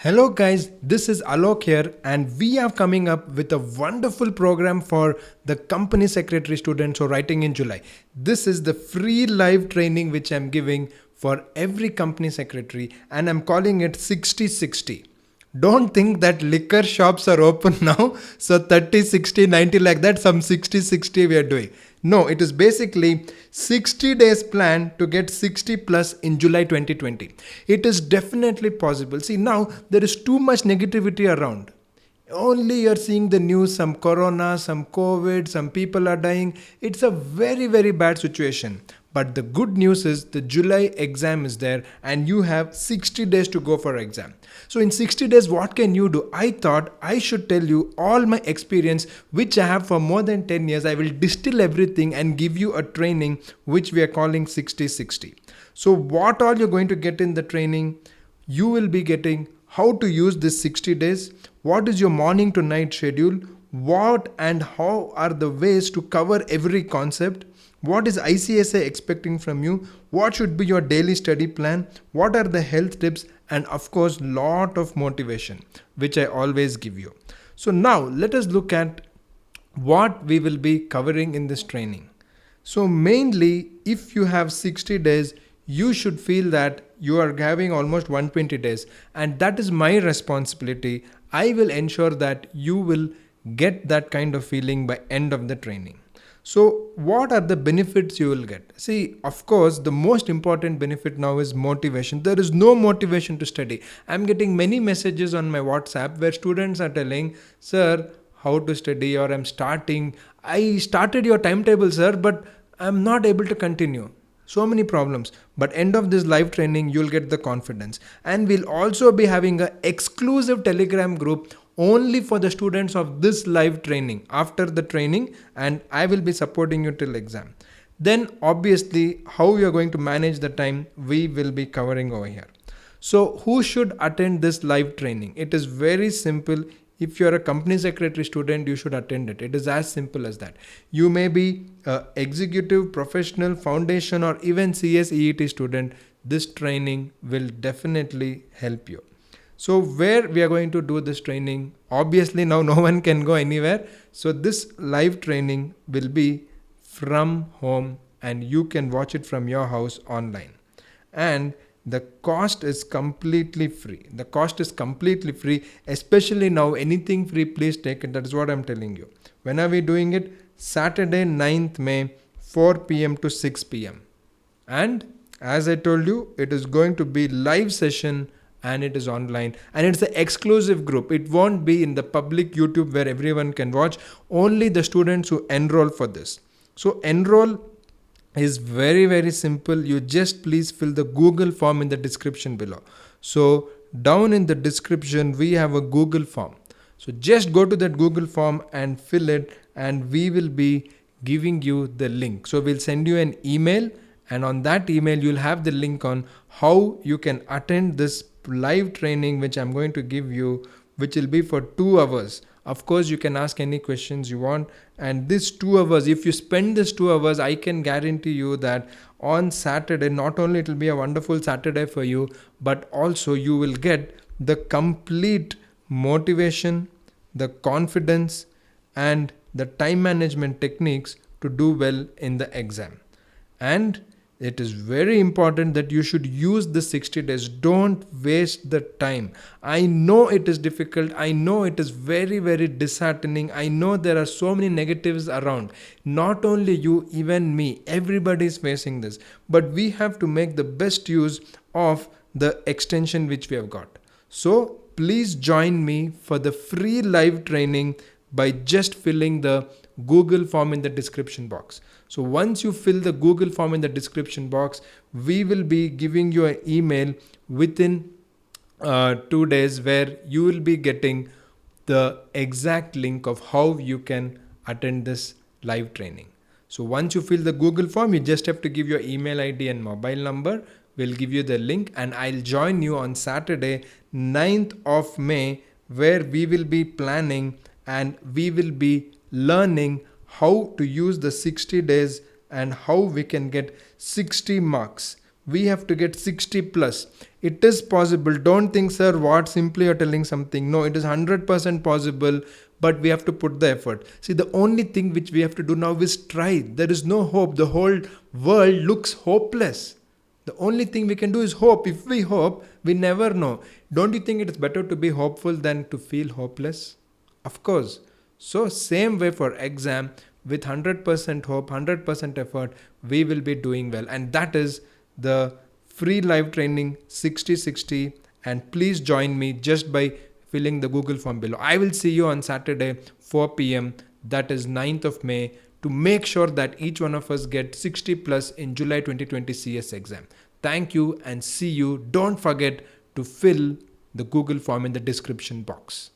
Hello guys, this is Alok here and we are coming up with a wonderful program for the company secretary students who are writing in July. This is the free live training which I'm giving for every company secretary and I'm calling it 60-60. Don't think that liquor shops are open now, so 30, 60, 90 like that, some 60, 60 we are doing. No, it is basically 60 days plan to get 60 plus in July 2020. It is definitely possible. See, now there is too much negativity around. Only you're seeing the news, some corona, some COVID, some people are dying. It's a very, very bad situation. But the good news is the July exam is there and you have 60 days to go for exam. So in 60 days, what can you do? I thought I should tell you all my experience, which I have for more than 10 years. I will distill everything and give you a training, which we are calling 60-60. So what all you're going to get in the training? You will be getting how to use this 60 days. What is your morning to night schedule? What and how are the ways to cover every concept? What is ICSA expecting from you? What should be your daily study plan? What are the health tips? And of course, lot of motivation, which I always give you. So now let us look at what we will be covering in this training. So mainly, if you have 60 days, you should feel that you are having almost 120 days. And that is my responsibility. I will ensure that you will get that kind of feeling by end of the training. So what are the benefits you will get? See, of course, the most important benefit now is motivation. There is no motivation to study. I'm getting many messages on my WhatsApp where students are telling, sir, how to study, or I started your timetable, sir, but I'm not able to continue. So many problems. But end of this live training, you'll get the confidence. And we'll also be having an exclusive Telegram group only for the students of this live training after the training, and I will be supporting you till exam. Then obviously how you are going to manage the time we will be covering over here. So who should attend this live training? It is very simple. If you are a company secretary student, you should attend it. It is as simple as that. You may be an executive, professional, foundation, or even CS EET student. This training will definitely help you. So where we are going to do this training? Obviously now no one can go anywhere. So this live training will be from home and you can watch it from your house online. And the cost is completely free. The cost is completely free. Especially now, anything free, please take it. That is what I'm telling you. When are we doing it? Saturday 9th May, 4 p.m. to 6 p.m. And as I told you, it is going to be live session and it is online and it's an exclusive group. It won't be in the public YouTube where everyone can watch. Only the students who enroll for this. So enroll is very, very simple. You just please fill the Google form in the description below. So down in the description, we have a Google form. So just go to that Google form and fill it and we will be giving you the link. So we'll send you an email and on that email, you'll have the link on how you can attend this live training, which I'm going to give you, which will be for 2 hours. Of course, you can ask any questions you want. And this 2 hours, if you spend this 2 hours, I can guarantee you that on Saturday, not only it will be a wonderful Saturday for you, but also you will get the complete motivation, the confidence, and the time management techniques to do well in the exam. And it is very important that you should use the 60 days. Don't waste the time. I know it is difficult. I know it is very, very disheartening. I know there are so many negatives around. Not only you, even me, everybody is facing this. But we have to make the best use of the extension which we have got. So please join me for the free live training by just filling the Google form in the description box. So once you fill the Google form in the description box, we will be giving you an email within 2 days where you will be getting the exact link of how you can attend this live training. So once you fill the Google form, you just have to give your email ID and mobile number. We'll give you the link and I'll join you on Saturday 9th of May where we will be planning and we will be learning how to use the 60 days and how we can get 60 marks. we have to get 60 plus. It is possible. Don't think, sir, what simply you're telling something. No, it is 100% possible, but we have to put the effort. See, the only thing which we have to do now is try. There is no hope. The whole world looks hopeless. The only thing we can do is hope. If we hope, we never know. Don't you think it is better to be hopeful than to feel hopeless? Of course. So same way for exam, with 100% hope, 100% effort, we will be doing well. And that is the free live training 60/60. And please join me just by filling the Google form below. I will see you on Saturday 4 p.m. that is 9th of May, to make sure that each one of us get 60 plus in July 2020 CS exam. Thank you and see you. Don't forget to fill the Google form in the description box.